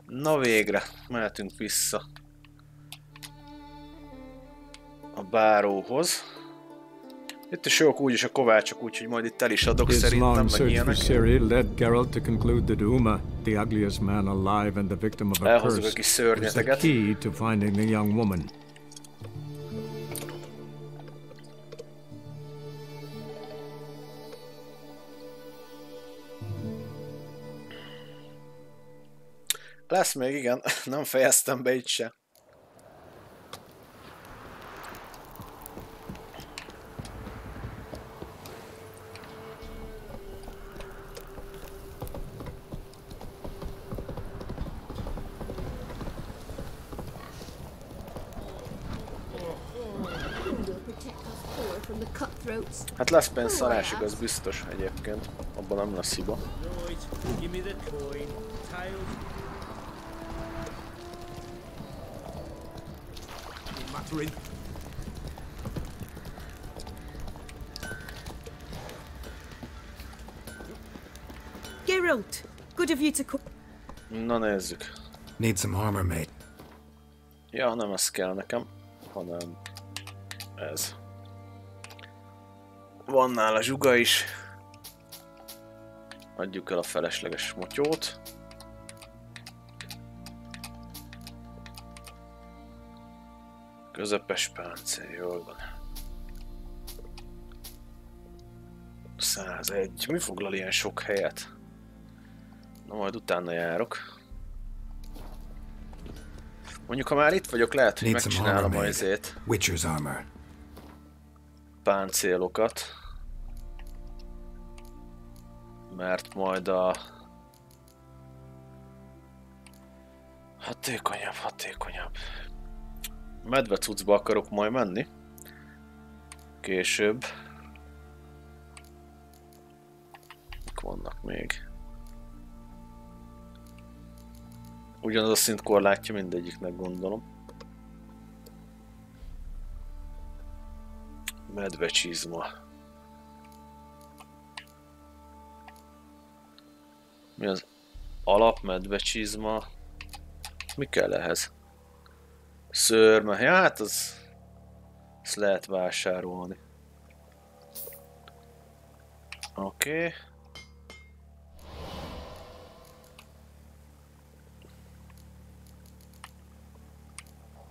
Na végre, mehetünk vissza a báróhoz. Itt is jók úgyis a kovácsok, úgyhogy majd itt el is adok szerintem, meg ilyenek. Elhozzuk a kis szörnyeteket. Lesz még, igen, nem fejeztem be itt se. Hát lesz pénzszarás, igaz, biztos egyébként. Abban nem lesz hiba. Geralt, good of you to come. Na nézzük. Need some armor, mate. Ja, nem ez kell nekem, hanem ez. Van nála zsuga is. Adjuk el a felesleges motyót. Közepes páncél, jól van. 101. Mi foglal ilyen sok helyet? Na majd utána járok. Mondjuk, ha már itt vagyok, lehet, hogy megcsinálom a izét. Witcher's armor. Páncélokat. Mert majd a... Hatékonyabb. Medve cuccba akarok majd menni. Később. Mik vannak még? Ugyanaz a szint korlátja mindegyiknek, gondolom. Medvecsizma. Mi az alap medvecsizma? Mi kell ehhez? Szőrme. Ja, hát az... Ezt lehet vásárolni. Oké.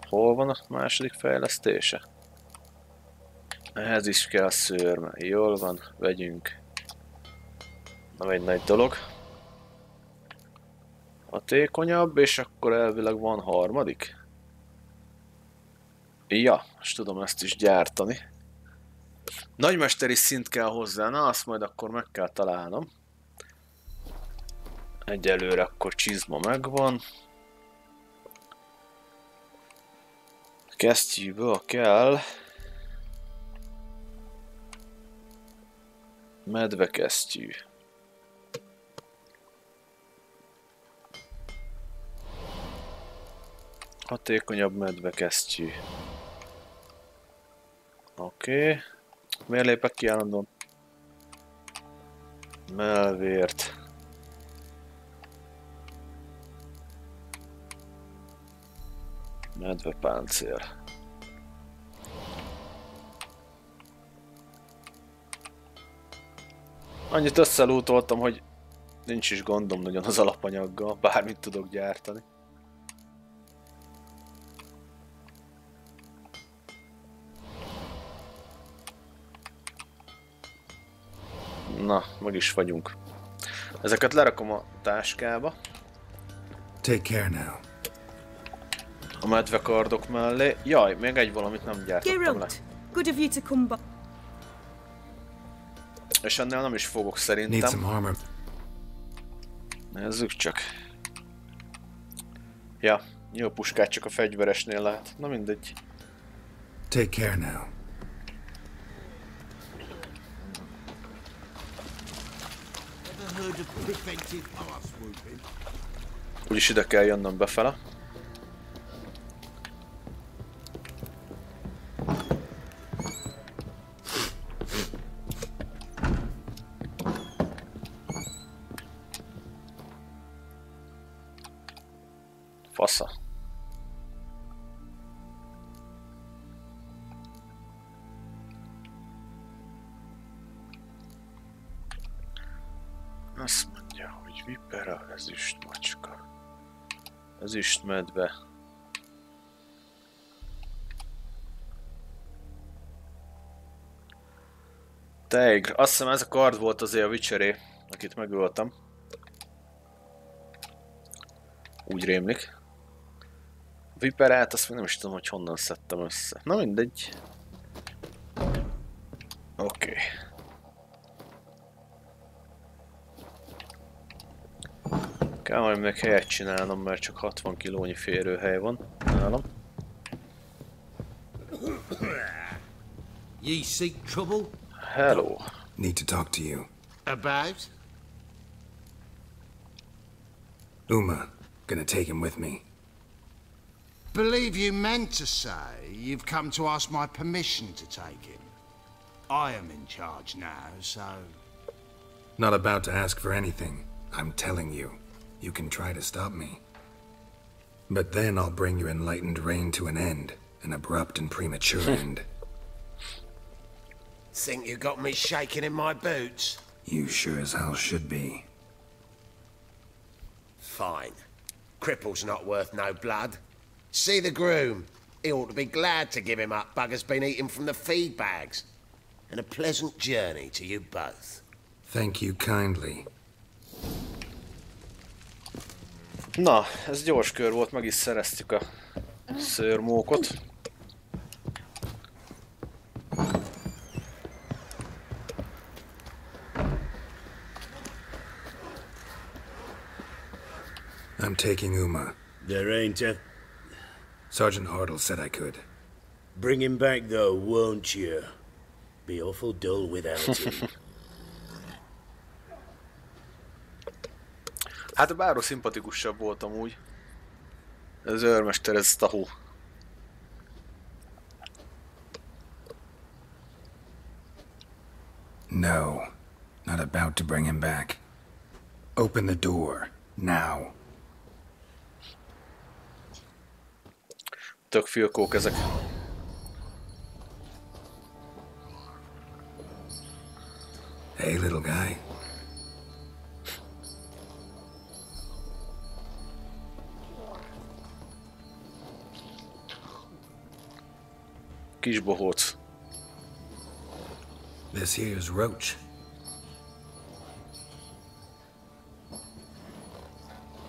Hol van a második fejlesztése? Ehhez is kell szőrme. Jól van, vegyünk. Nem egy nagy dolog. Hatékonyabb, és akkor elvileg van harmadik. Ja, most tudom ezt is gyártani. Nagymesteri szint kell hozzá, na azt majd akkor meg kell találnom. Egyelőre akkor csizma megvan. Kesztyűből kell medvekesztyű. Hatékonyabb medvekesztyű. Oké. Miért lépek ki állandóan? Melvért. Medvepáncél. Annyit összelútoltam, hogy nincs is gondom nagyon az alapanyaggal, bármit tudok gyártani. Na, meg is vagyunk. Ezeket lerakom a táskába. Take care now. A medvekardok mellé. Jaj, még egy valamit nem gyártottam le. Good of you to come back. És ennél nem is fogok szerintem. Nézzük csak. Ja, jó puskát csak a fegyveresnél lehet. Na mindegy. Take care now. Úgyis ide kell jönnöm befele. Fasza. Azt mondja, hogy vipera, ezüst macska. Ezüst medve. Tegr. Azt hiszem ez a kard volt azért a Witcheré, akit megöltem. Úgy rémlik. A viperát azt még nem is tudom, hogy honnan szedtem össze. Na mindegy. Oké. Kell majd meg helyet csinálnom, mert csak 60 kilónyi férőhely van nálam. Ye seek trouble? Hello. Need to talk to you. About? Uma, gonna take him with me. Believe you meant to say you've come to ask my permission to take him. I am in charge now, so... Not about to ask for anything. I'm telling you. You can try to stop me. But then I'll bring your enlightened reign to an end. An abrupt and premature end. Think you got me shaking in my boots? You sure as hell should be. Fine. Cripple's not worth no blood. See the groom. He ought to be glad to give him up. Bugger's been eating from the feed bags. And a pleasant journey to you both. Thank you kindly. Na, ez gyors kör volt, meg is szereztük a szőrmókot. I'm taking Uma. There ain't a... Sergeant Hartle said I could. Bring him back though, won't you? Be awful dull without him. Hát a báró szimpatikusabb volt amúgy. Ez őrmester, ez tahó. No, not about to bring him back. Open the door, now. Tök filkók ezek. Hey, little guy. Kis bohóc. This here's Roach.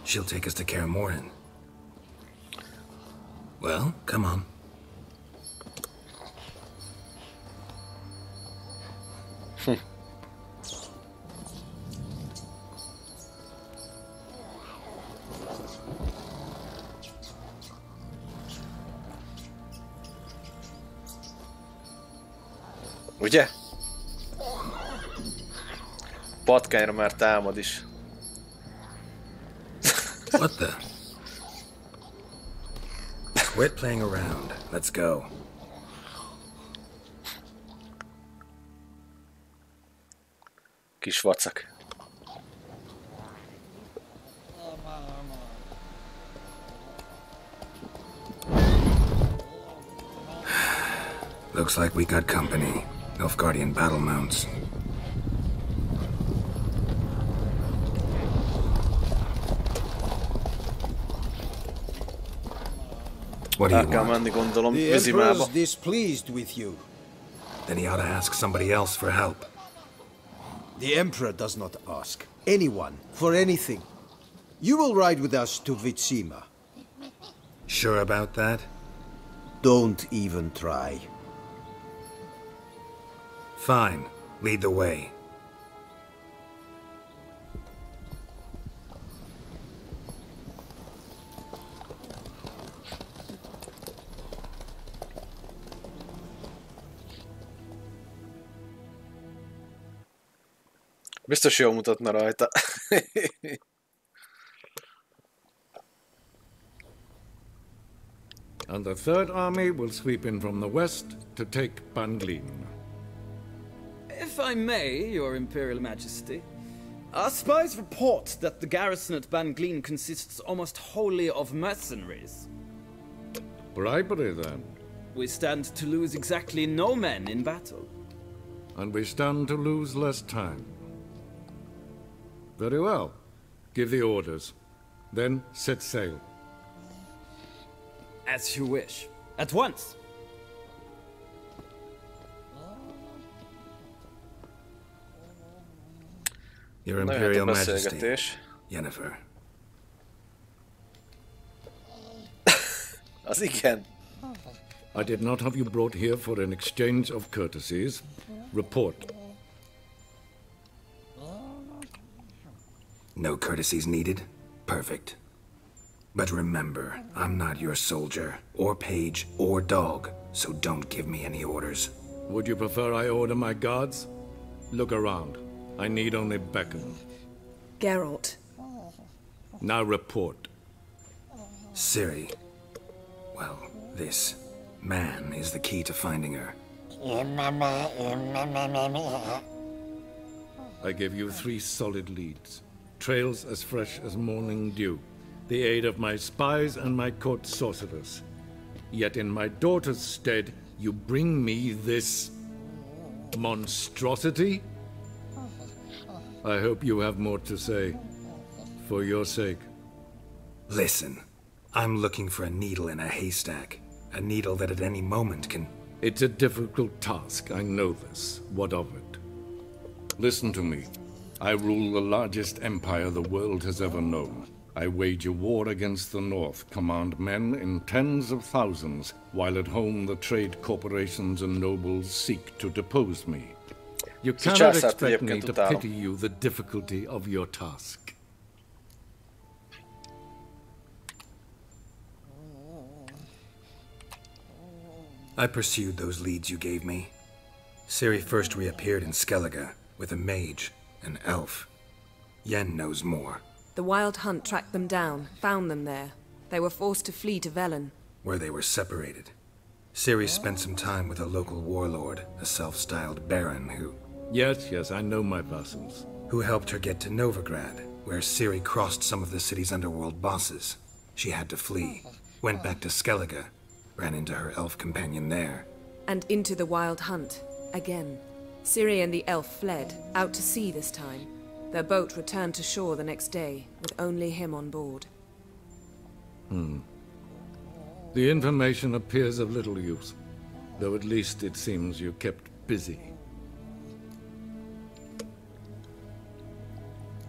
She'll take us to Kaer Morhen. Well, come on. Ugye? Patkányra már támad is. What the? Quit playing around. Let's go. Kis vacak. Looks like we got company. Nilfgaardian battle mounts. What do you want? The Emperor's displeased with you. Then he ought to ask somebody else for help. The Emperor does not ask anyone for anything. You will ride with us to Vitsima. Sure about that? Don't even try. Fine. Lead the way. Biztos jól mutatna rajta. And the Third Army will sweep in from the west to take Banglin. If I may, Your Imperial Majesty, Our spies report that the garrison at Bangleen consists almost wholly of mercenaries. Bribery, then. We stand to lose exactly no men in battle. And we stand to lose less time. Very well. Give the orders. Then set sail. As you wish. At once! Your Imperial Majesty, Yennefer. Az igen. I did not have you brought here for an exchange of courtesies. Report. No courtesies needed? Perfect. But remember, I'm not your soldier, or page, or dog, so don't give me any orders. Would you prefer I order my guards? Look around. I need only beckon. Geralt. Now report. Ciri. Well, this man is the key to finding her. I give you 3 solid leads. Trails as fresh as morning dew. The aid of my spies and my court sorcerers. Yet in my daughter's stead, you bring me this monstrosity? I hope you have more to say. For your sake. Listen, I'm looking for a needle in a haystack. A needle that at any moment can... It's a difficult task, I know this. What of it? Listen to me. I rule the largest empire the world has ever known. I wage a war against the North, command men in tens of thousands, while at home the trade corporations and nobles seek to depose me. You cannot expect me to pity you the difficulty of your task. I pursued those leads you gave me. Ciri first reappeared in Skellige with a mage, an elf. Yen knows more. The Wild Hunt tracked them down, found them there. They were forced to flee to Velen. Where they were separated. Ciri spent some time with a local warlord, a self-styled baron who... Yes, I know my vassals. Who helped her get to Novigrad, where Ciri crossed some of the city's underworld bosses. She had to flee. Went back to Skellige. Ran into her elf companion there. And into the Wild Hunt, again. Ciri and the elf fled, out to sea this time. Their boat returned to shore the next day, with only him on board. The information appears of little use, though at least it seems you kept busy.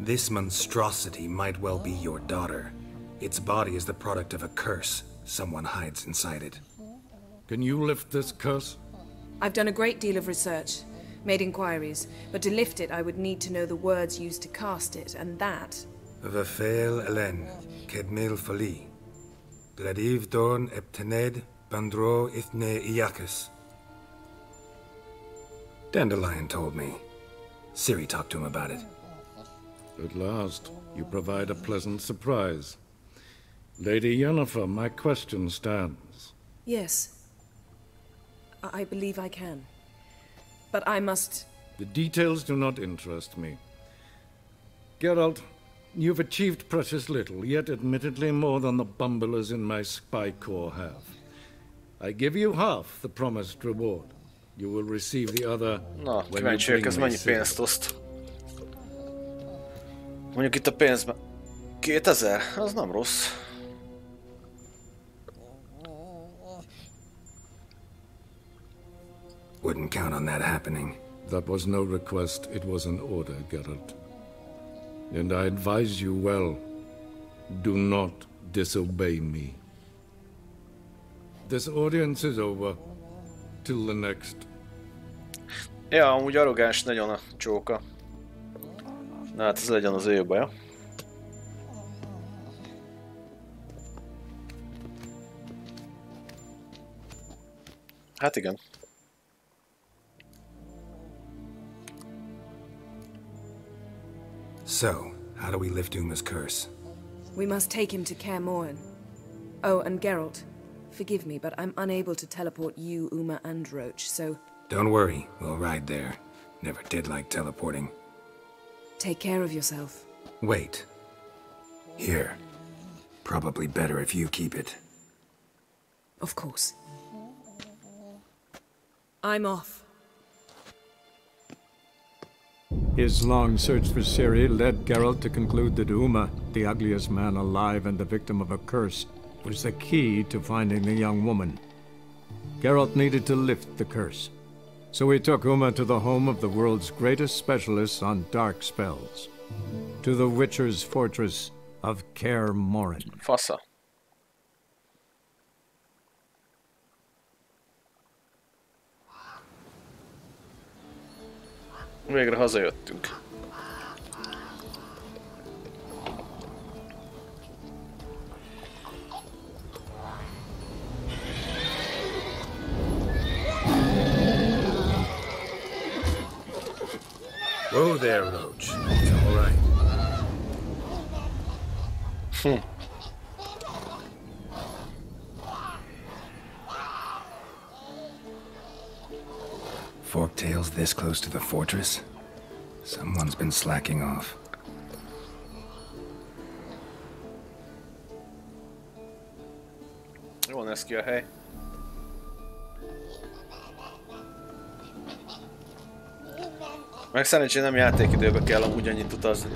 This monstrosity might well be your daughter. Its body is the product of a curse. Someone hides inside it. Can you lift this curse? I've done a great deal of research, made inquiries, but to lift it I would need to know the words used to cast it, and that... Vafel Elen, Kedmil Fali. Gladiv Dorn Eptened, Bandro Ithne Iacus. Dandelion told me. Ciri talked to him about it. At last, you provide a pleasant surprise. Lady Yennefer, my question stands. Yes. I believe I can. But I must... The details do not interest me. Geralt, you've achieved precious little, yet admittedly more than the bumblers in my spy corps have. I give you half the promised reward. You will receive the other when you bring ez mennyi pénzt oszt? Mondjuk itt a pénzben... 2000? Az nem rossz. Wouldn't count on that happening. That was no request, it was an order, Geralt. And I advise you well, do not disobey me. This audience is over. Till the next. Ja, amúgy arrogáns nagyon a csóka. Na hát ez legyen az ő baja. Hát igen. So, how do we lift Uma's curse? We must take him to Kaer Morhen. Oh, and Geralt, forgive me, but I'm unable to teleport you, Uma, and Roach, so... Don't worry, we'll ride there. Never did like teleporting. Take care of yourself. Wait. Here. Probably better if you keep it. Of course. I'm off. His long search for Ciri led Geralt to conclude that Uma, the ugliest man alive and the victim of a curse, was the key to finding the young woman. Geralt needed to lift the curse, so he took Uma to the home of the world's greatest specialists on dark spells, to the Witcher's fortress of Kaer Morhen. Fasza. Végre hazajöttünk. Whoa there, Roach. It's all right. Forktails this close to the fortress? Someone's been slacking off. Jól néz ki a hely. Meg szerencsére nem játékidőbe kell amúgy annyit utazni.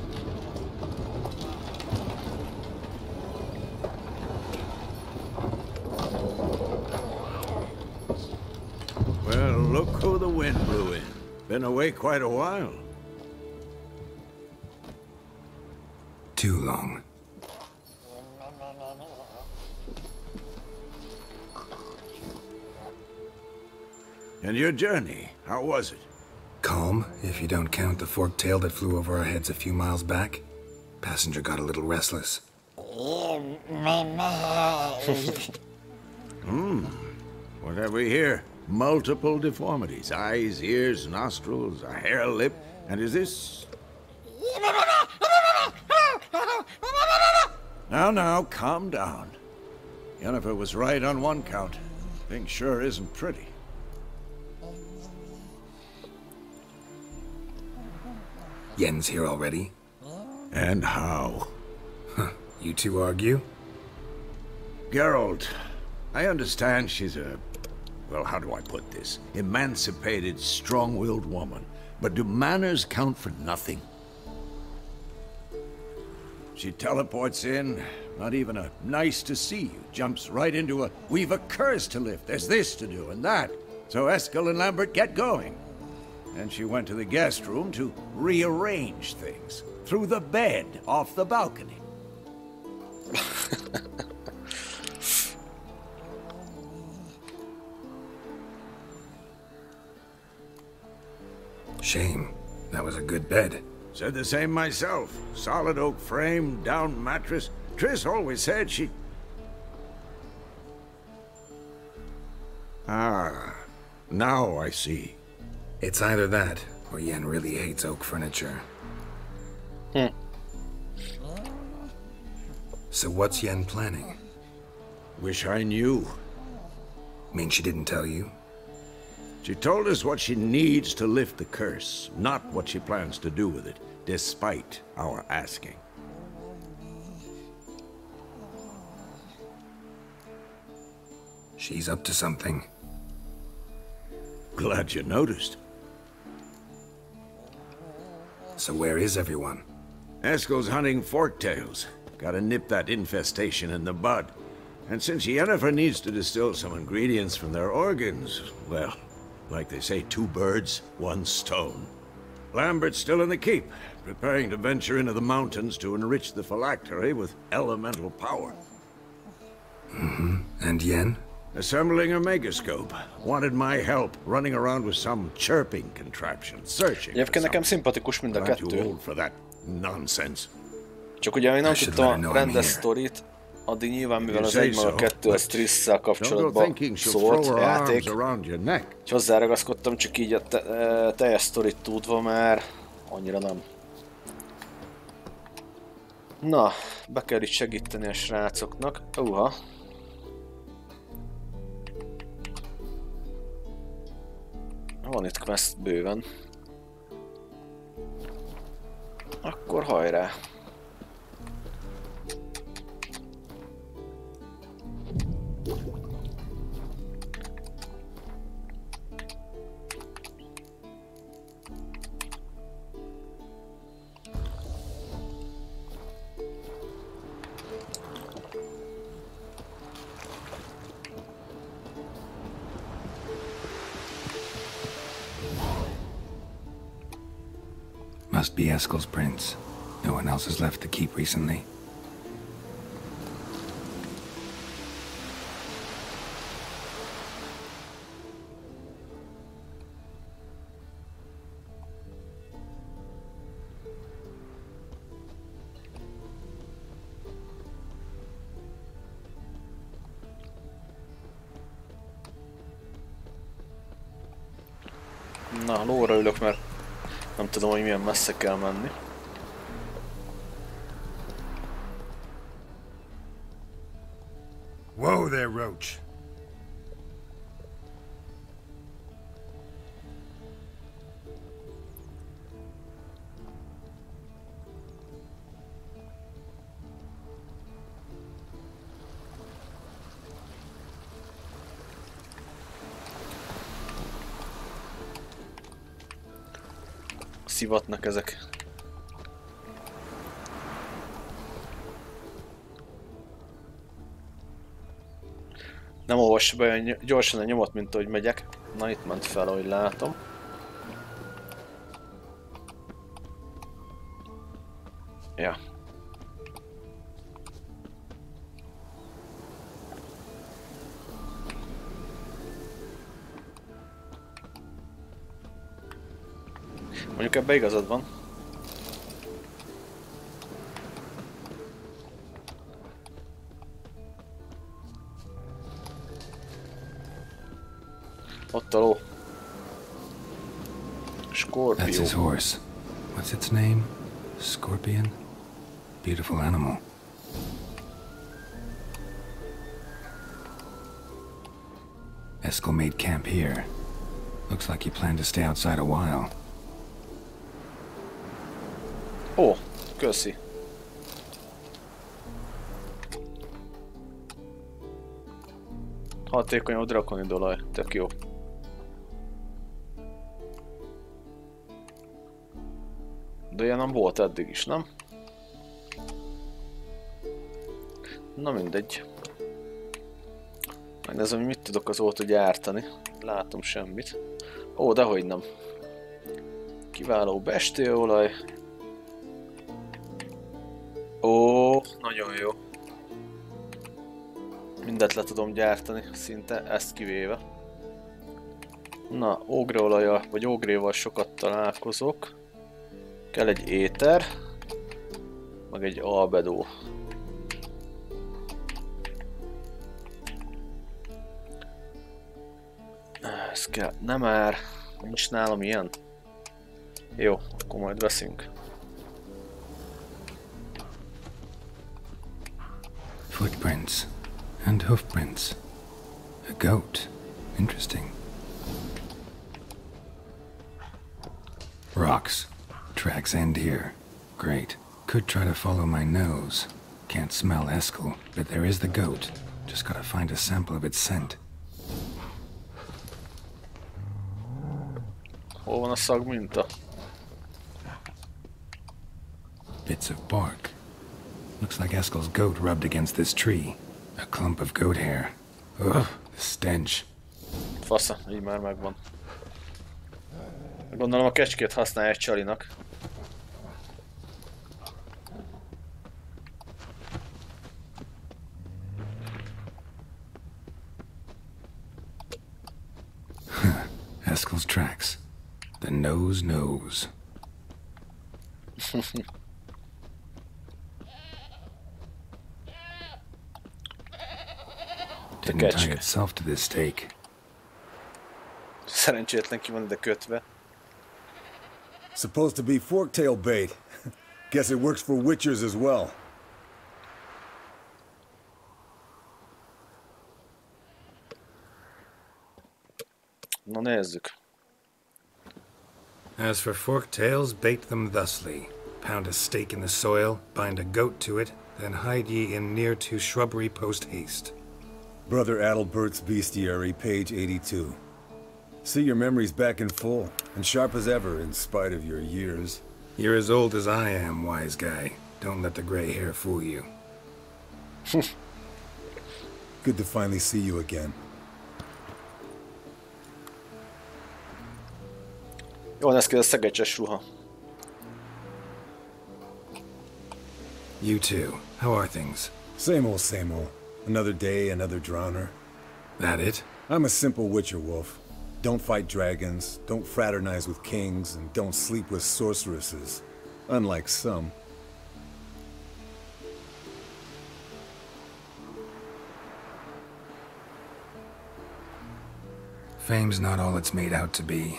Well, look who the wind blew in. Been away quite a while. Too long. And your journey, how was it? Calm, if you don't count the forktail that flew over our heads a few miles back. Passenger got a little restless. What have we here? Multiple deformities. Eyes, ears, nostrils, a hair lip. And is this... Now, calm down. Yennefer was right on one count. Thing sure isn't pretty. Yen's here already? And how? You two argue? Geralt, I understand she's a... well, how do I put this? Emancipated, strong-willed woman. But do manners count for nothing? She teleports in, not even a nice to see you, jumps right into a, we've a curse to lift, there's this to do and that. So Eskel and Lambert get going. And she went to the guest room to rearrange things. Through the bed, off the balcony. Shame. That was a good bed. Said the same myself. Solid oak frame, down mattress. Triss always said she... Ah, now I see. It's either that, or Yen really hates oak furniture. So what's Yen planning? Wish I knew. Mean she didn't tell you? She told us what she needs to lift the curse, not what she plans to do with it, despite our asking. She's up to something. Glad you noticed. So where is everyone? Eskel's hunting forktails. Gotta nip that infestation in the bud. And since Yennefer needs to distill some ingredients from their organs, well, like they say, 2 birds, 1 stone. Lambert's still in the keep, preparing to venture into the mountains to enrich the phylactery with elemental power. And Yen? Assembling a megascope. Wanted my help, running around with some chirping contraption, searching. Egyébként nekem szimpatikus mind a Too kettő. old for that nonsense. Csak ugye én nem tudtam a rendes sztorit, addig nyilván mivel az 1 meg a 2 az Triss-szel kapcsolatban szólt a játék. És hozzáragaszkodtam, csak így a teljes sztorit tudva már annyira nem. Na, be kell itt segíteni a srácoknak. Van itt quest bőven. Akkor hajrá! Must be Eskel's prints. No one else has left the keep recently. Na, lóra ülök, mert nem tudom, hogy milyen messze kell menni. Whoa there, Roach. Szivatnak ezek. Nem olvassa be olyan gyorsan a nyomot, mint ahogy megyek. Na, itt ment fel, ahogy látom. Ja. Mondjuk ebben igazad van. Ott a ló. Scorpio. That's his horse. What's its name? Scorpion? Beautiful animal. Eskel made camp here. Looks like he planned to stay outside a while. Ó, köszi. Hatékonyabb drakonidolaj, tök jó. De ilyen nem volt eddig is, nem? Na mindegy. Megnézem, hogy mit tudok azóta gyártani. Látom semmit. Ó, dehogy nem. Kiváló bestéolaj. Ó, nagyon jó. Mindet le tudom gyártani, szinte ezt kivéve. Na, ógreolajjal, vagy ógréval sokat találkozok. Kell egy éter, meg egy albedó. Ez kell, nem már, nincs nálam ilyen. Jó, akkor majd veszünk. Footprints and hoofprints. A goat. Interesting. Rocks. Tracks end here. Great. Could try to follow my nose. Can't smell Eskel, but there is the goat. Just gotta find a sample of its scent. Hol van a szagminta? Bits of bark. Looks like Eskel's goat rubbed against this tree. A clump of goat hair. Ugh, the stench. Fasza, így már megvan. Gondolom a kecskét használja egy csalinak. Eskel's tracks. The nose knows. Didn't tie itself to this stake. Szerencsétlen ki van ide kötve. Supposed to be forktail bait. Guess it works for witchers as well. Na nézzük. As for forktails, bait them thusly. Pound a stake in the soil, bind a goat to it, then hide ye in near to shrubbery post haste. Brother Adalbert's Bestiary, page 82. See your memories back in full, and sharp as ever in spite of your years. You're as old as I am, wise guy. Don't let the gray hair fool you. Good to finally see you again. Jól néz ki a szegecses ruha. You too. How are things? Same old, same old. Another day, another drowner. That it? I'm a simple Witcher wolf. Don't fight dragons, don't fraternize with kings, and don't sleep with sorceresses. Unlike some. Fame's not all it's made out to be.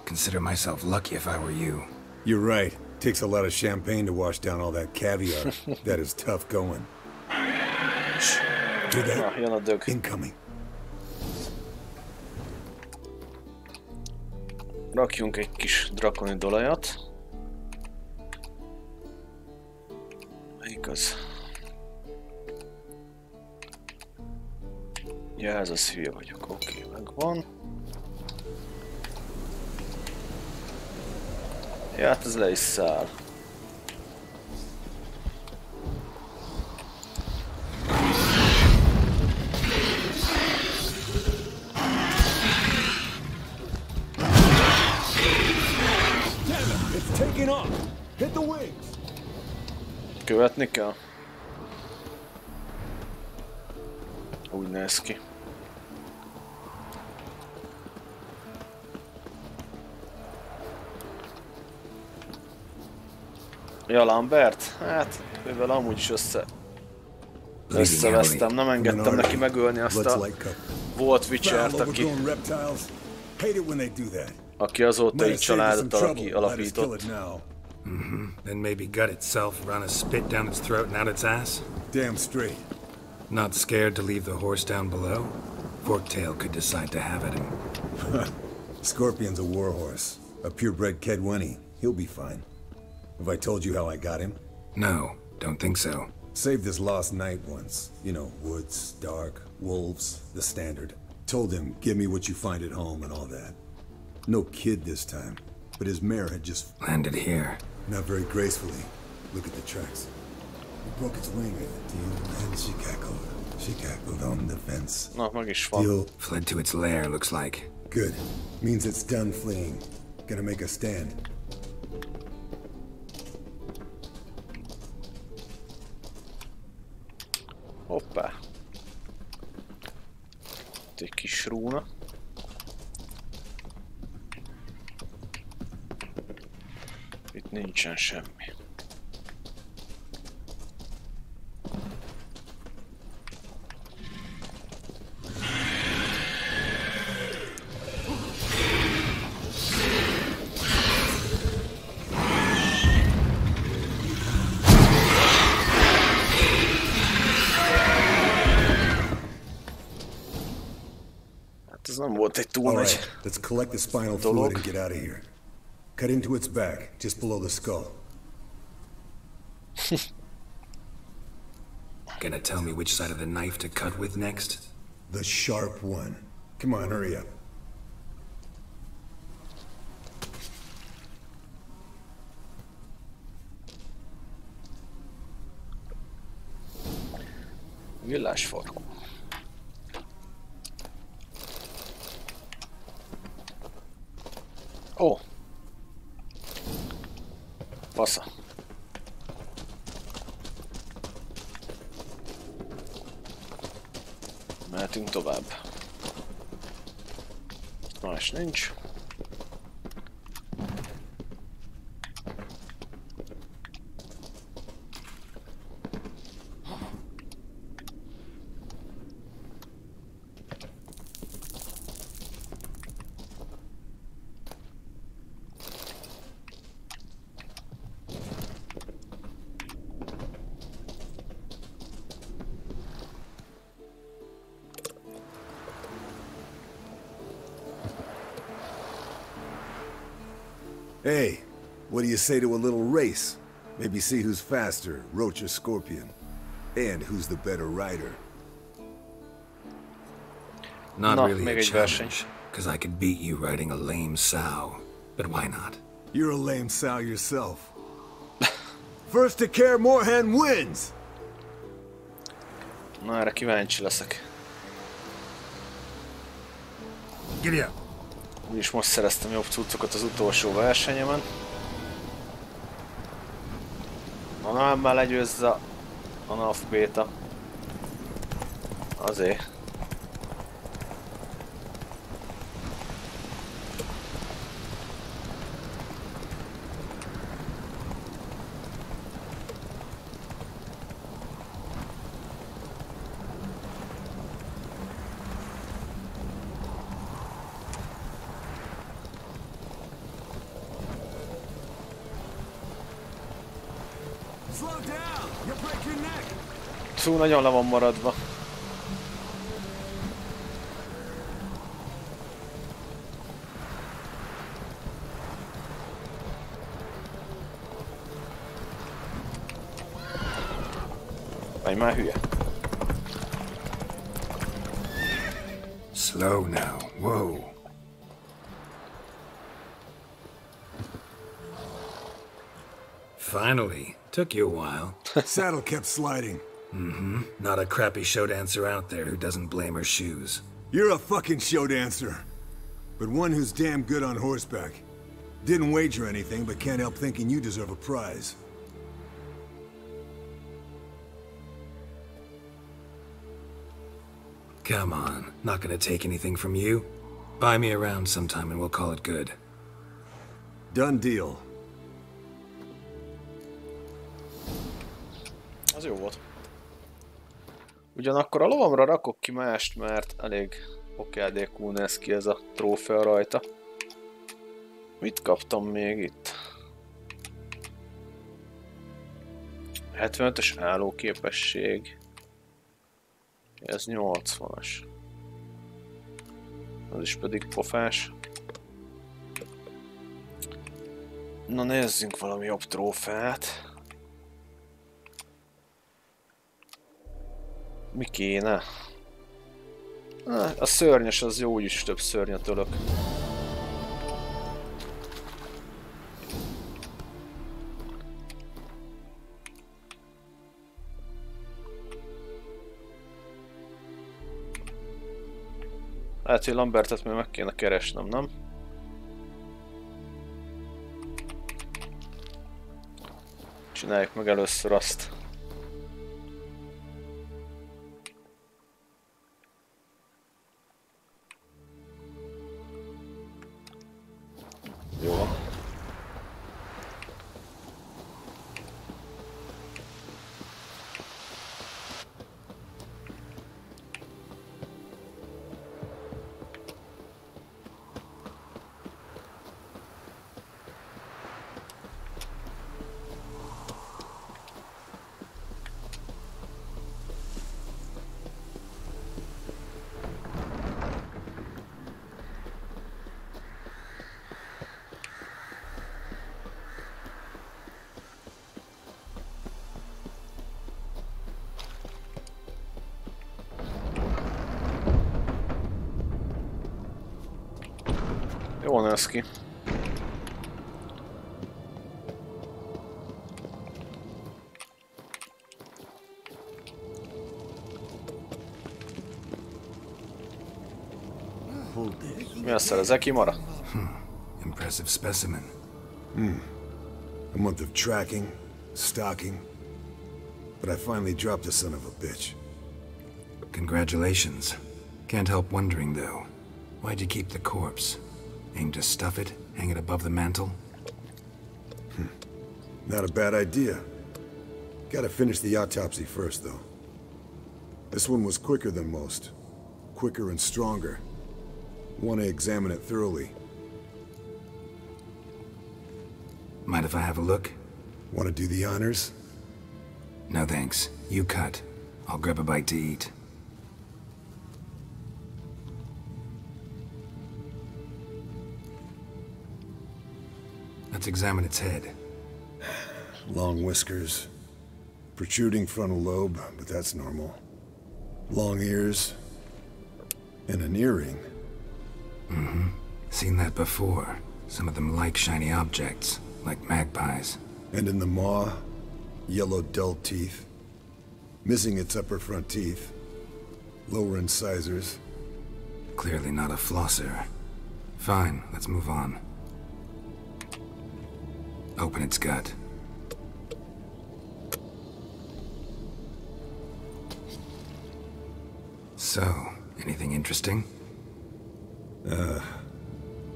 Consider myself lucky if I were you. You're right. Takes a lot of champagne to wash down all that caviar. That is tough going. Shh. Do that. Incoming. Rakjunk egy kis drakoni dolajat. Igaz. Ja, ez az hülye vagyok. Oké, megvan. Ja, hát ez le is száll. Követni kell? Úgy néz ki. Ja, Lambert? Hát, mivel amúgy is összevesztem, nem engedtem neki megölni azt a Wtichert, aki azóta egy családot alapított. Then maybe gut itself, run a spit down its throat and out its ass? Damn straight. Not scared to leave the horse down below? Forktail could decide to have at him. Scorpion's a warhorse. A purebred Kedwenny. He'll be fine. Have I told you how I got him? No, don't think so. Saved his lost knight once. You know, woods, dark, wolves, the standard. Told him, give me what you find at home and all that. No kid this time, but his mare had just... landed here. Not very gracefully. Look at the tracks. It broke its wing, and she cackled. She cackled on the fence. Na, meg is van. Fled to its lair, looks like. Good. Means it's done fleeing. Gonna make a stand. Hoppá. Itt egy kis rúna. Itt nincsen semmi. Hát ez nem volt egy túl nagy dolog. Let's collect the spinal fluid and get out of here. Cut into its back, just below the skull. Gonna tell me which side of the knife to cut with next? The sharp one. Come on, hurry up. Villásfarkú. Ó! Fasza. Mehetünk tovább. Más nincs. Hey, what do you say to a little race? Maybe see who's faster, Roach or Scorpion. And who's the better rider. Not really a challenge, because I could beat you riding a lame sow. But why not? You're a lame sow yourself. First to care Moorhen wins! Na, erre kíváncsi leszek. Úgyis most szereztem jobb cuccokat az utolsó versenyemen. Na, nem már legyőzze a NAF béta. Azért. Szó nagyon le van maradva. Vagy már hülye. Slow now. Whoa. Finally. Took you a while. Saddle kept sliding. Mm-hmm. Not a crappy show dancer out there who doesn't blame her shoes. You're a fucking show dancer. But one who's damn good on horseback. Didn't wager anything, but can't help thinking you deserve a prize. Come on. Not gonna take anything from you. Buy me around sometime and we'll call it good. Done deal. Az jó volt. Ugyanakkor a lovamra rakok ki mást, mert elég okádékul néz ki ez a trófea rajta. Mit kaptam még itt? 75-ös állóképesség. Ez 80-as. Ez is pedig pofás. Na nézzünk valami jobb trófeát. Mi kéne? A szörnyes az jó, úgyis több szörnyet ölök. Lehet, hogy Lambertet még meg kéne keresnem, nem? Csináljuk meg először azt. Jó. Jól néz ki. Mi azt szerezek ki, Mara? Impressive specimen. A month of tracking, stalking, but I finally dropped the son of a bitch. Congratulations. Can't help wondering, though. Why'd you keep the corpse? Aim to stuff it? Hang it above the mantle? Not a bad idea. Gotta finish the autopsy first, though. This one was quicker than most. Quicker and stronger. Want to examine it thoroughly. Mind if I have a look? Want to do the honors? No thanks. You cut. I'll grab a bite to eat. Let's examine its head. long whiskers, protruding frontal lobe, but that's normal. Long ears, and an earring. Mm-hmm. Seen that before. Some of them like shiny objects, like magpies. And in the maw, yellow dull teeth. Missing its upper front teeth. Lower incisors. Clearly not a flosser. Fine, let's move on. Open its gut. So, anything interesting?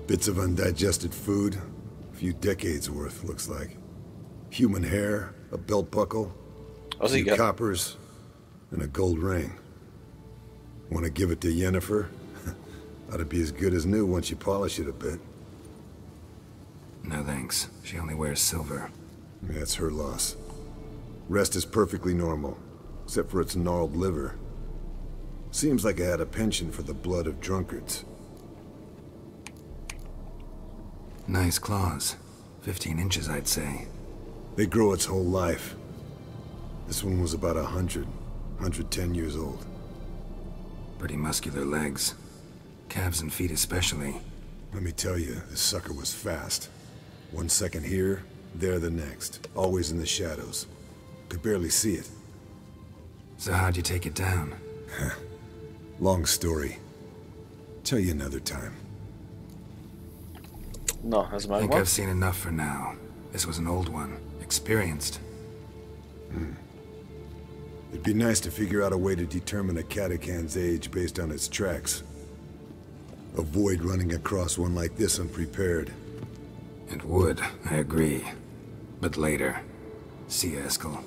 Bits of undigested food. A few decades worth, looks like. Human hair, a belt buckle, a few coppers, and a gold ring. Want to give it to Yennefer? Ought to be as good as new once you polish it a bit. No thanks. She only wears silver. That's her loss. Rest is perfectly normal, except for its gnarled liver. Seems like I had a penchant for the blood of drunkards. Nice claws. 15 inches, I'd say. They grow its whole life. This one was about 110 years old. Pretty muscular legs. Calves and feet especially. Let me tell you, this sucker was fast. 1 second here, there the next. Always in the shadows. Could barely see it. So how'd you take it down? Long story. Tell you another time. No, ez már Think I've seen enough for now. This was an old one. Experienced. It'd be nice to figure out a way to determine a catacan's age based on its tracks. Avoid running across one like this unprepared. It would, I agree. But later. See you, Eskel.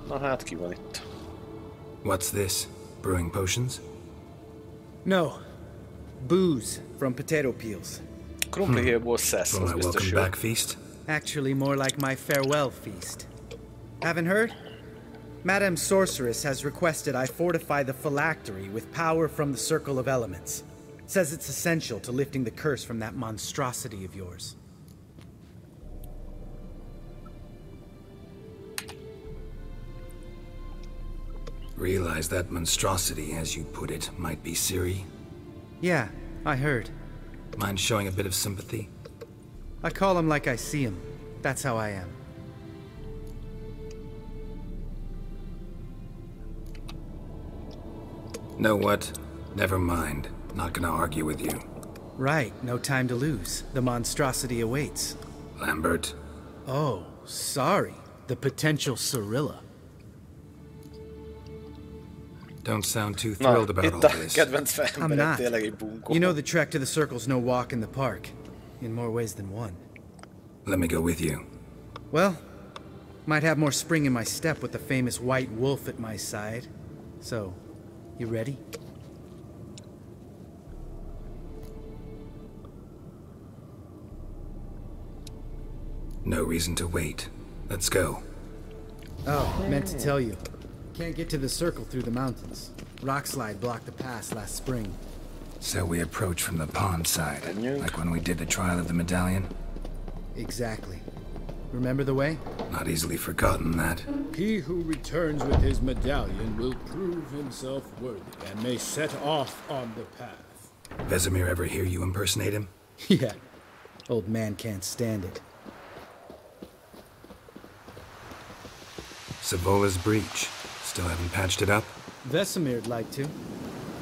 Na hát ki van itt? What's this? Brewing potions? No. Booze from potato peels. Krumplihélból szesz, For az my biztos welcome jó. back feast? Actually, more like my farewell feast. Haven't heard? Madame Sorceress has requested I fortify the phylactery with power from the Circle of Elements. Says it's essential to lifting the curse from that monstrosity of yours. Realize that monstrosity, as you put it, might be Ciri? Yeah, I heard. Mind showing a bit of sympathy? I call him like I see him. That's how I am. Know what? Never mind. Not gonna argue with you. Right, no time to lose. The monstrosity awaits. Lambert? Oh, sorry. The potential Cirilla. Don't sound too thrilled about all this. I'm not. You know the trek to the Circle's no walk in the park. In more ways than one. Let me go with you. Well, might have more spring in my step with the famous white wolf at my side. So, you ready? No reason to wait. Let's go. Oh, meant to tell you. Can't get to the Circle through the mountains. Rockslide blocked the pass last spring. So we approach from the pond side, like when we did the trial of the medallion? Exactly. Remember the way? Not easily forgotten, that. He who returns with his medallion will prove himself worthy and may set off on the path. Vesemir ever hear you impersonate him? Yeah. Old man can't stand it. Savola's breach. Still haven't patched it up? Vesemir'd like to.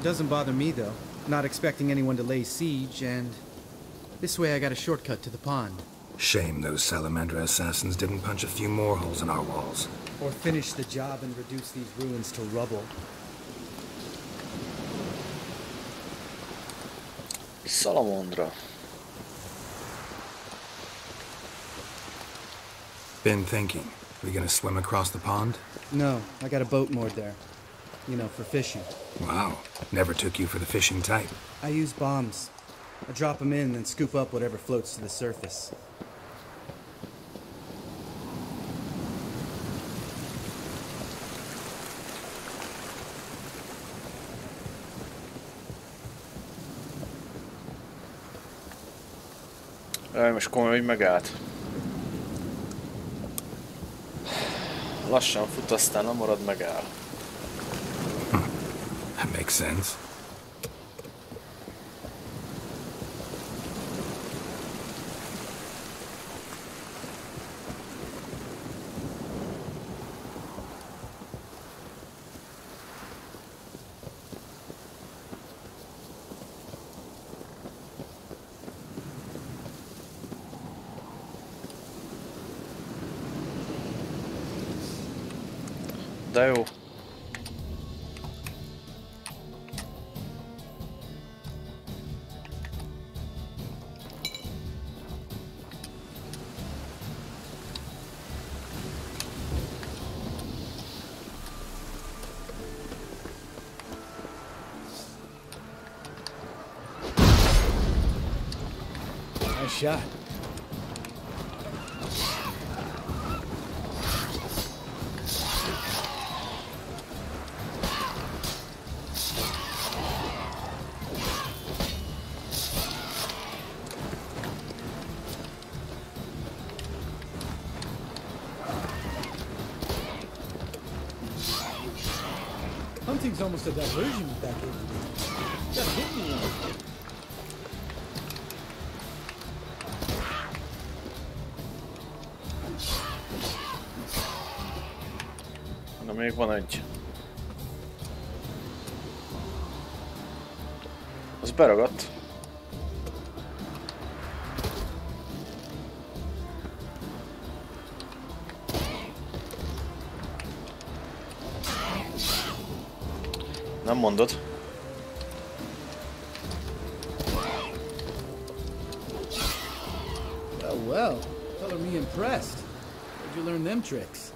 Doesn't bother me, though. Not expecting anyone to lay siege, and... this way I got a shortcut to the pond. Shame those Salamandra assassins didn't punch a few more holes in our walls. Or finish the job and reduce these ruins to rubble. Salamandra. Been thinking. We gonna swim across the pond? No, I got a boat moored there. You know, for fishing. Wow. Never took you for the fishing type. I use bombs. I drop them in and scoop up whatever floats to the surface. Most komoly, hogy megállt. Lassan fut, aztán a marad megáll. That makes sense. De jó. Nice shot. Hunting's almost a diversion with that game. That hit me one. Na, még van egy. Az beragadt. Nem mondod. Well, color me impressed. Where'd you learn them tricks?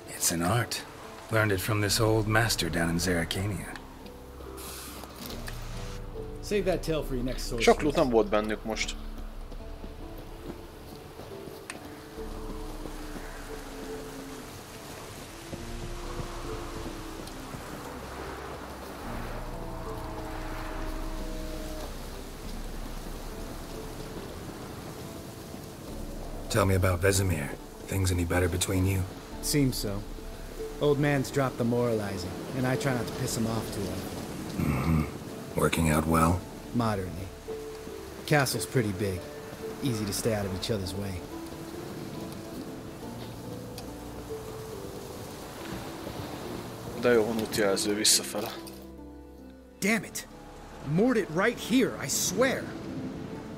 It's an art. Learned it from this old master down in Zeracania. Save that tale for your next source. Sok loot nem volt bennük most. Tell me about Vesemir. Things any better between you? Seems so. Old man's dropped the moralizing, and I try not to piss him off too often. Mm-hmm. Working out well? Moderately. Castle's pretty big. Easy to stay out of each other's way. De jó, van útjelző visszafele. Damn it! I moored it right here, I swear!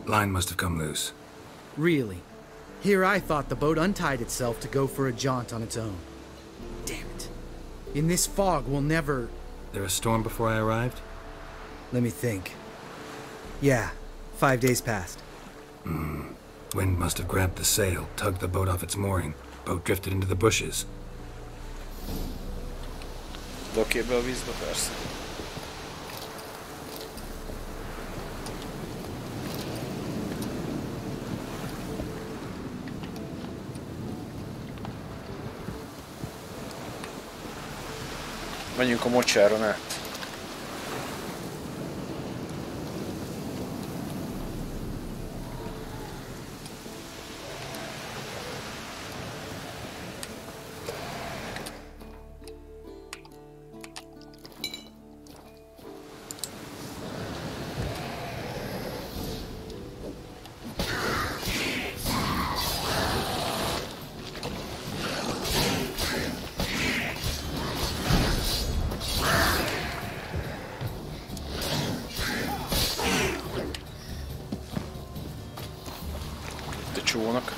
Line must have come loose. Really? Here I thought the boat untied itself to go for a jaunt on its own. Damn it. In this fog, we'll never... There a storm before I arrived? Let me think. Yeah, 5 days passed. Wind must have grabbed the sail, tugged the boat off its mooring. Boat drifted into the bushes. Dokébbe a vízbe, persze. Menjünk a mocsáron át. Csónak.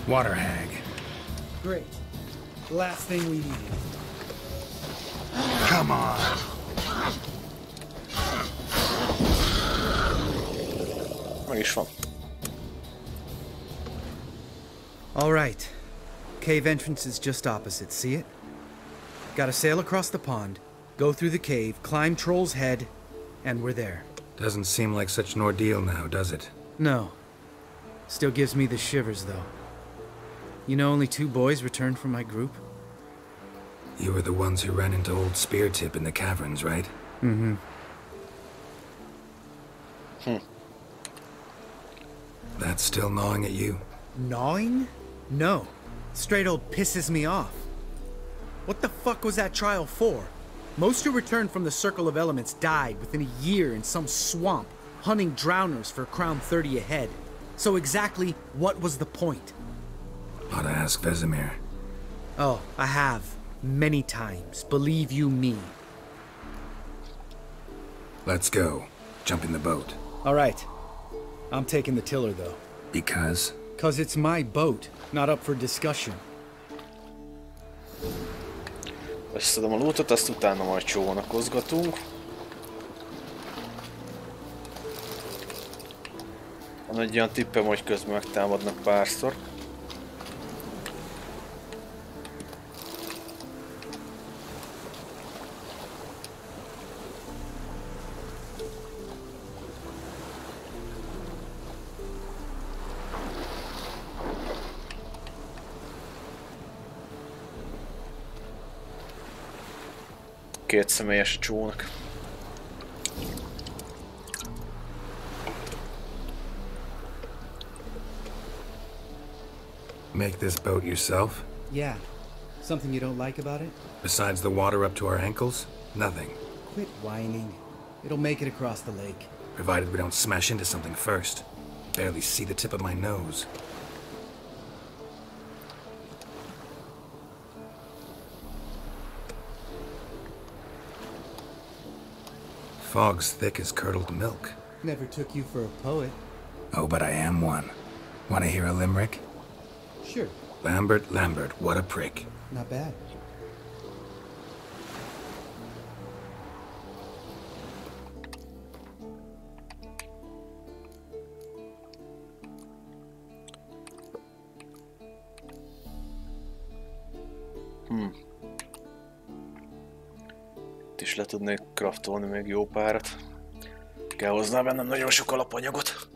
Water hag. Great. Last thing we needed. Come on. Meg is van. All right. Cave entrance is just opposite, see it? Gotta sail across the pond, go through the cave, climb Troll's Head, and we're there. Doesn't seem like such an ordeal now, does it? No. Still gives me the shivers, though. You know only 2 boys returned from my group? You were the ones who ran into old Speartip in the caverns, right? Mm-hmm. That's still gnawing at you? Gnawing? No. Straight old pisses me off. What the fuck was that trial for? Most who returned from the Circle of Elements died within a year in some swamp, hunting drowners for Crown 30 a head. So exactly what was the point? Ought to ask Vesemir. Oh, I have. Many times. Believe you me. Let's go. Jump in the boat. All right. I'm taking the tiller, though. Because? 'Cause it's my boat, not up for discussion. Összedom a lootot, azt utána majd csónakozgatunk. Van egy olyan tippem, hogy közben megtámadnak párszor. Két személyes csónak. Make this boat yourself? Yeah. Something you don't like about it? Besides the water up to our ankles? Nothing. Quit whining. It'll make it across the lake. Provided we don't smash into something first. Barely see the tip of my nose. Fog's thick as curdled milk. Never took you for a poet. Oh, but I am one. Want to hear a limerick? Sure. Lambert, Lambert, what a prick. Not bad. Itt is le tudnék craftolni még jó párat. Kell hozzá bennem nagyon sok alapanyagot.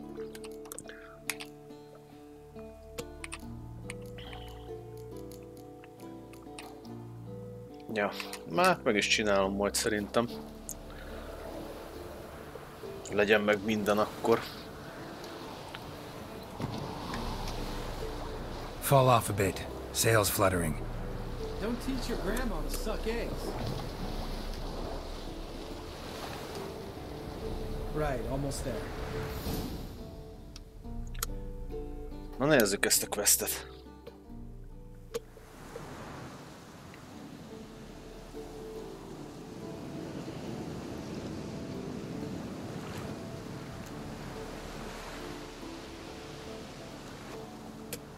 Ja, már meg is csinálom majd szerintem. Legyen meg minden akkor. Fall off a bit. Sails fluttering. Don't teach your grandma to suck eggs. Right, almost there. Na nézzük ezt a questet.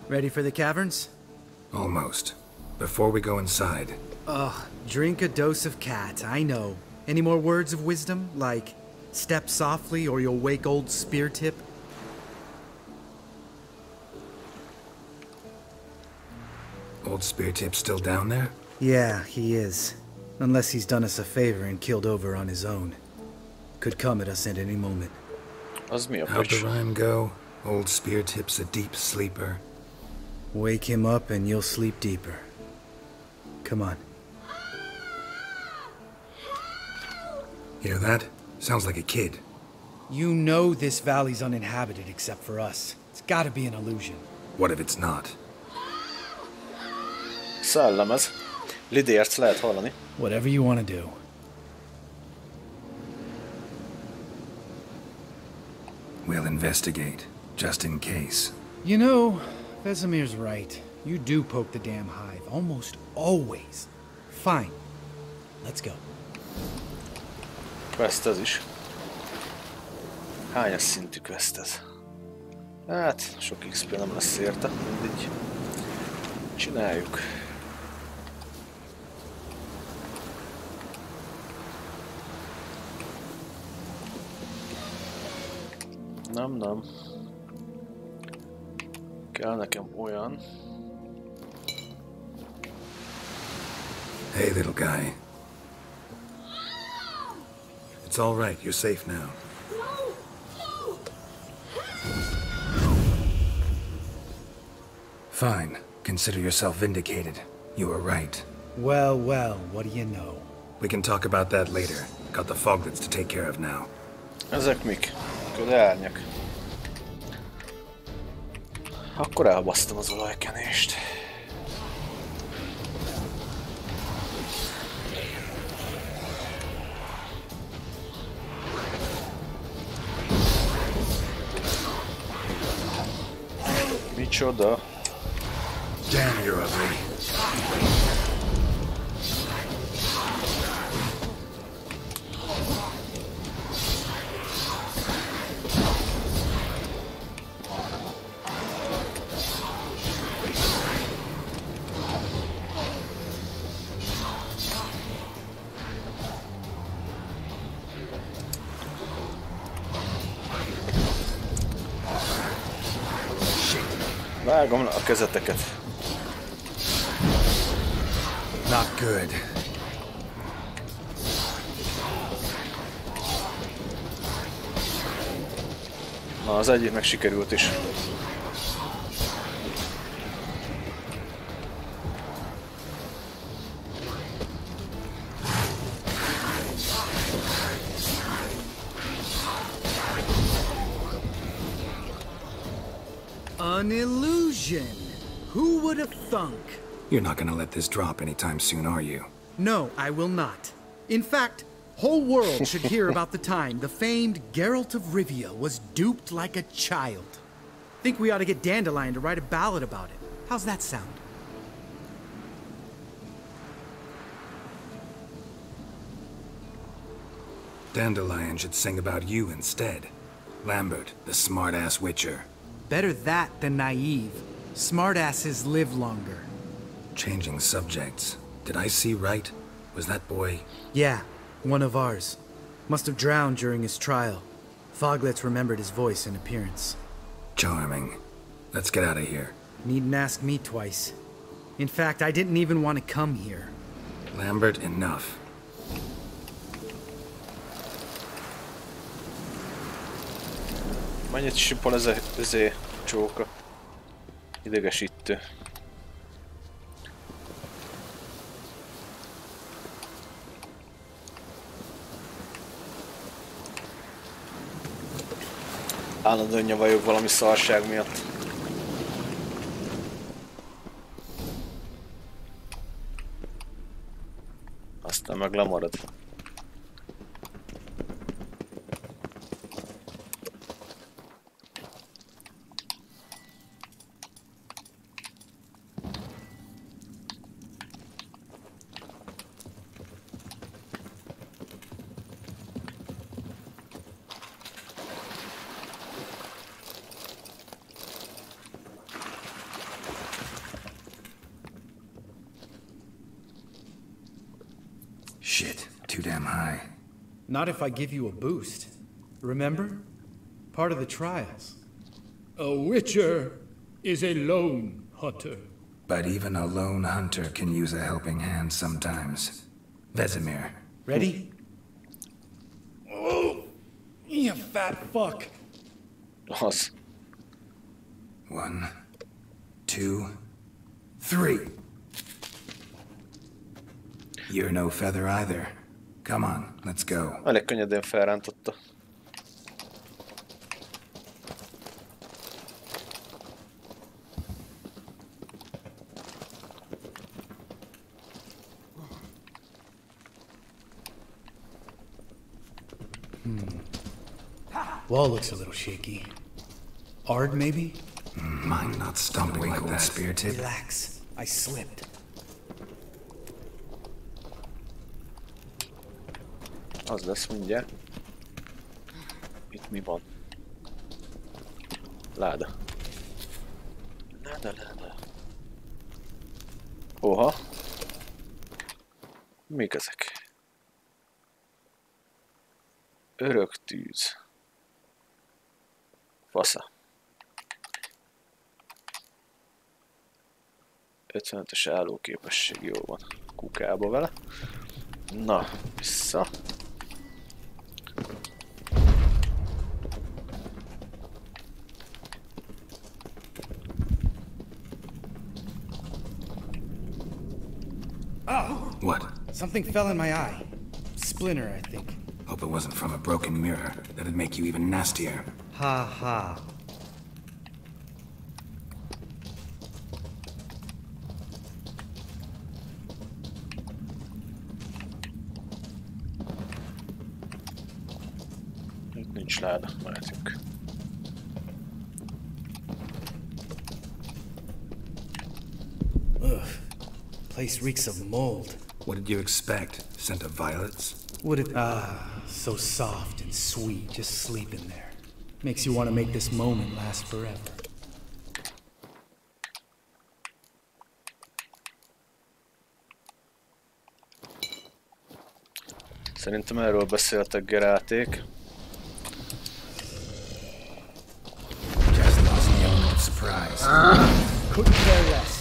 Ready for the caverns? Almost. Before we go inside. Ugh, drink a dose of cat, I know. Any more words of wisdom, like step softly or you'll wake old Speartip? Old Speartip's still down there? Yeah, he is. Unless he's done us a favor and killed over on his own. Could come at us at any moment. How'd the rhyme go? Old Speartip's a deep sleeper. Wake him up and you'll sleep deeper. Come on. Hear that? Sounds like a kid. You know this valley's uninhabited except for us. It's gotta be an illusion. What if it's not? Szellem ez. Lidérc lehet hallani. Whatever you want to do. We'll investigate, just in case. You know, Vesemir's right. You do poke the damn hive, almost always. Fine. Let's go. Quest ez is. Hányas szintű quest ez? Hát, sok XP nem lesz érte, mindegy. Csináljuk. Nem. Kell nekem olyan. Hey, little guy. It's all right. You're safe now. Fine. Consider yourself vindicated. You were right. Well, well, what do you know? We can talk about that later. Got the foglets to take care of now. Ezek mik? Ködárnyak. Akkor elbasztam az olajkenést. Micsoda? Damn, you're ugly. Vágom a kezeteket. Not good. Na, az egyik meg sikerült is. An illusion. Who would have thunk? You're not gonna let this drop anytime soon, are you? No, I will not. In fact, whole world should hear about the time the famed Geralt of Rivia was duped like a child. Think we ought to get Dandelion to write a ballad about it. How's that sound? Dandelion should sing about you instead. Lambert, the smart-ass Witcher. Better that than naive. Smartasses live longer. Changing subjects. Did I see right? Was that boy... Yeah, one of ours. Must have drowned during his trial. Foglets remembered his voice and appearance. Charming. Let's get out of here. Needn't ask me twice. In fact, I didn't even want to come here. Lambert, enough. Mennyit sipol ez a csóka? Idegesítő. Állandóan nyavajog valami szarság miatt. Aztán meg lemarad. Shit, too damn high. Not if I give you a boost. Remember? Part of the trials. A Witcher is a lone hunter. But even a lone hunter can use a helping hand sometimes. Vesemir. Ready? Oh, you fat fuck. Az. 1, 2, 3. You're no feather either. Come on, let's go. Elég könnyedén felrántotta. Wall looks a little shaky. Ard, maybe? Mind not stumbling like that, spear tip. Relax. I slipped. Az lesz mindjárt. Itt mi van? Láda. Láda. Oha. Mik ezek? Örök tűz. Fasza. 55-ös állóképesség, jó van. Kukába vele. Na, vissza. What? Something fell in my eye. Splinter, I think. Hope it wasn't from a broken mirror. That'd make you even nastier. Ha ha. Nincs láda, mehetünk. Ugh. Place reeks of mold. What did you expect? Scent of violets? Would it? So soft and sweet, just sleeping there. Makes you want to make this moment last forever. Szerintem erről beszéltek Gerálték. Just lost the element of surprise. Couldn't care less.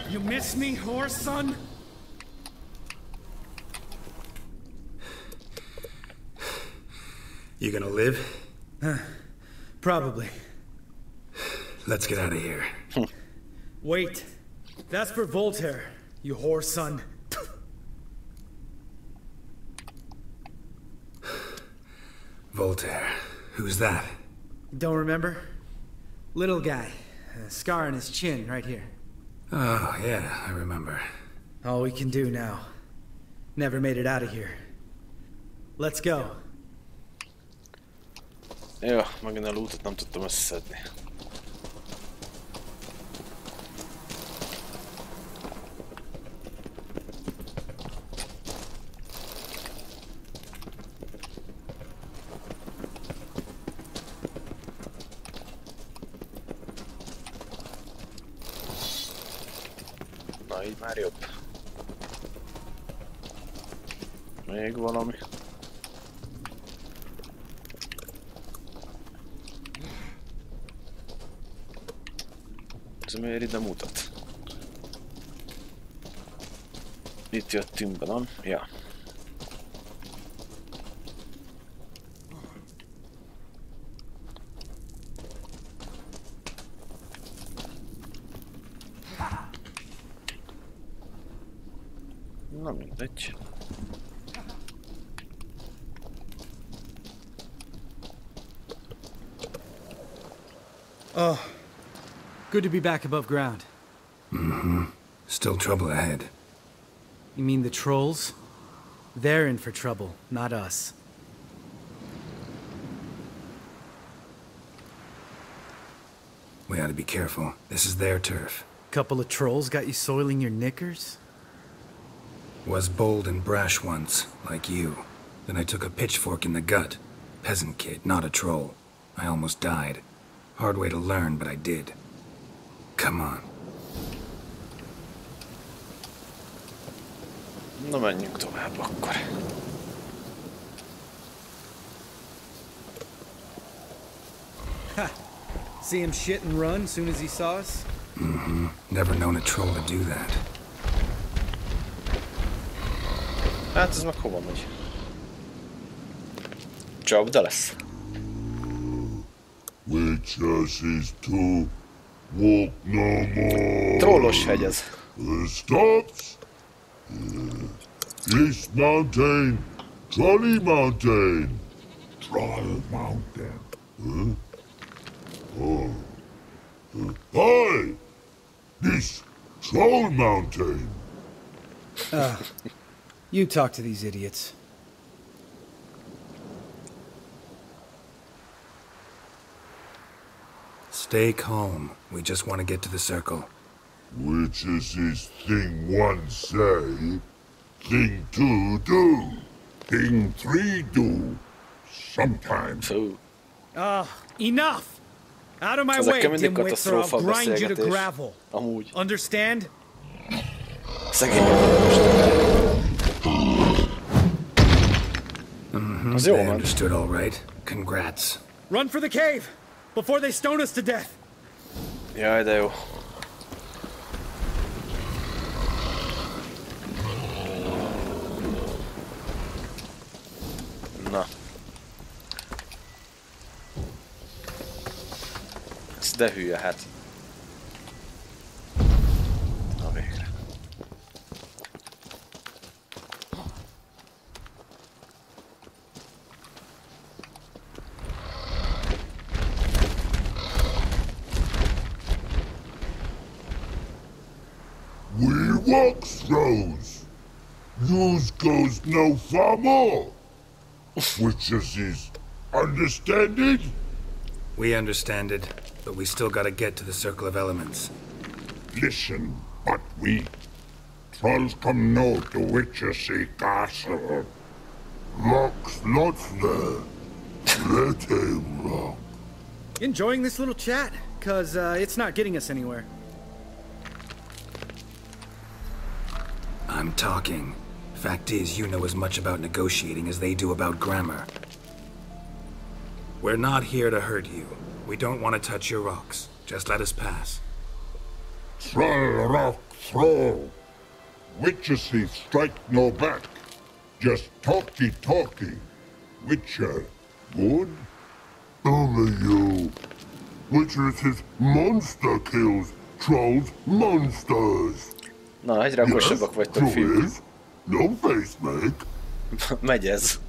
You miss me, horse son? You gonna live? Probably. Let's get out of here. Wait. That's for Wticher, you whore son. Wticher. Who's that? Don't remember? Little guy. A scar on his chin, right here. Oh, yeah, I remember. All we can do now. Never made it out of here. Let's go. Jó, megint a lootot nem tudtam összeszedni. Na, így már jobb. Még valami. Ez miért ide mutat? Itt jöttünk be, nem? Ja. Na mindegy. Oh. Good to be back above ground. Mm-hmm. Still trouble ahead. You mean the trolls? They're in for trouble, not us. We ought to be careful. This is their turf. Couple of trolls got you soiling your knickers? Was bold and brash once, like you. Then I took a pitchfork in the gut. Peasant kid, not a troll. I almost died. Hard way to learn, but I did. Come on. Na menjünk tovább akkor. Ha! See him shit and run soon as he saw us? Mm-hmm. Never known a troll to do that. Hát ez meg hova megy? Csapda lesz. Which is to walk no more. Trollos hegy ez. Stops. This mountain, Trolley Mountain. Troll Mountain. Huh? Oh. Hi! This Troll Mountain. You talk to these idiots. Stay calm. We just want to get to the circle. Which is this thing one say, thing two do, thing three do, sometimes. Enough! Out of my way, dimwits, or I'll grind you to gravel. Understand? Az jó I van. understood all right. Congrats. Run for the cave before they stone us to death. Jaj, de jó. Na. Ez de hülye, hát. Na végre. We walk throws. Use goes no far more. Which is understand it? We understand it, but we still gotta get to the Circle of Elements. Listen, but we trolls come no to Wticher castle. Rocks lots there. Let him rock. Enjoying this little chat? Cause it's not getting us anywhere. I'm talking. Fact is, you know as much about negotiating as they do about grammar. We're not here to hurt you. We don't want to touch your rocks. Just let us pass. Troll rock throw. Witcher strike no back. Just talky. Witcher, good? Only you. Witcher monster kills. Trolls monsters. Na, egyre okosabbak vagytok, fiúk. No face make. Megy ez.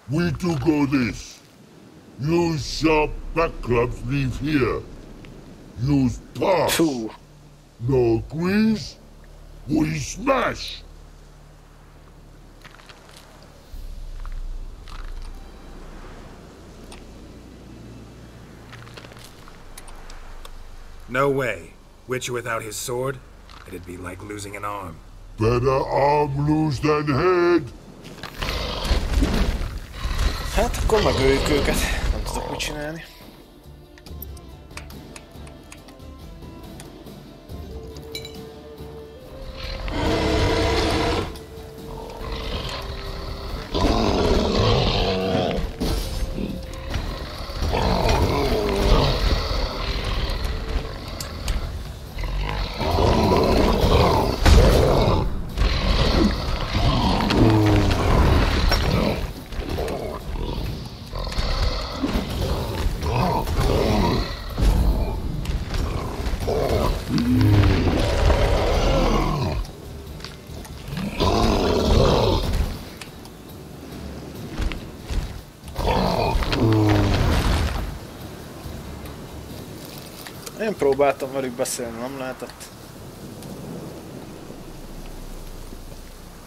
We do go this. Use sharp back clubs leave here. Use pass. No grease. We smash. No way. Witcher without his sword? It'd be like losing an arm. Better arm lose than head. Hát akkor megöljük őket. Nem tudok mit csinálni. Én próbáltam velük beszélni, nem lehetett.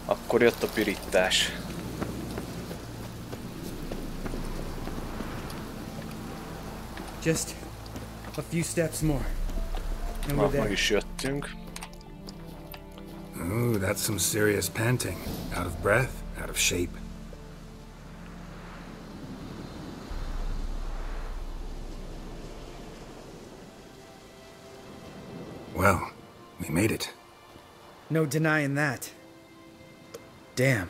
Akkor jött a pirítás. Just a few steps more. Na, meg is jöttünk. Ooh, that's some serious panting. Out of breath, out of shape. Well, we made it. No denying that. Damn.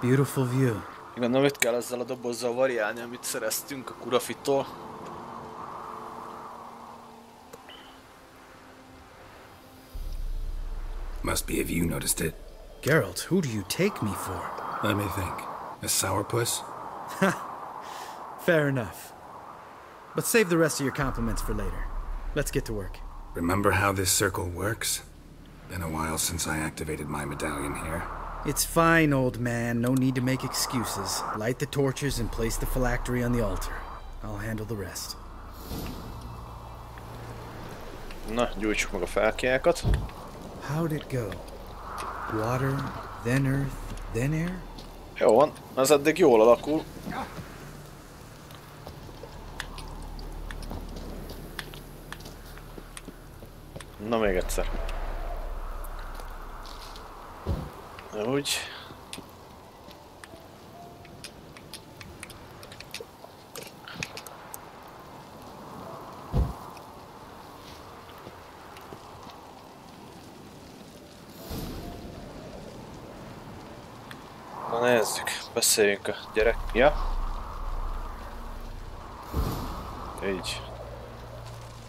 Beautiful view. Gondolom, itt kell ezzel a dobozzal variálni, amit szereztünk a kurafitól. Must be if you noticed it. Geralt, who do you take me for? Let me think. A sourpuss? Fair enough. But save the rest of your compliments for later. Let's get to work. Remember how this circle works? Been a while since I activated my medallion here. It's fine, old man. No need to make excuses. Light the torches and place the phylactery on the altar. I'll handle the rest. Na, gyújtsuk meg a fáklyákat. How'd it go? Water, then earth, then air? Jó van, az eddig jól alakul. Na, még egyszer. Úgy. Na nézzük, beszéljünk a gyerek... Ja? Így.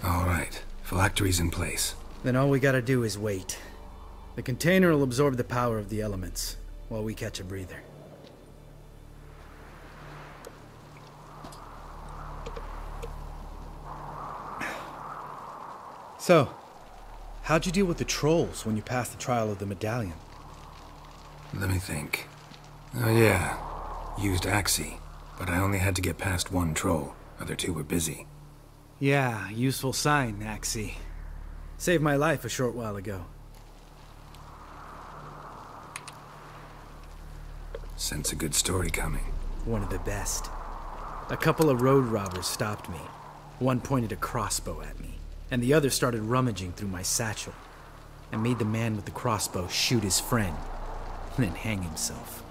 All right, phylactery's in place. Then all we gotta do is wait. The container will absorb the power of the elements, while we catch a breather. So, how'd you deal with the trolls when you passed the trial of the medallion? Let me think. Oh yeah, used Axie, but I only had to get past one troll. Other two were busy. Yeah, useful sign, Axie. Saved my life a short while ago. Sense a good story coming. One of the best. A couple of road robbers stopped me. One pointed a crossbow at me, and the other started rummaging through my satchel. I made the man with the crossbow shoot his friend, and then hang himself.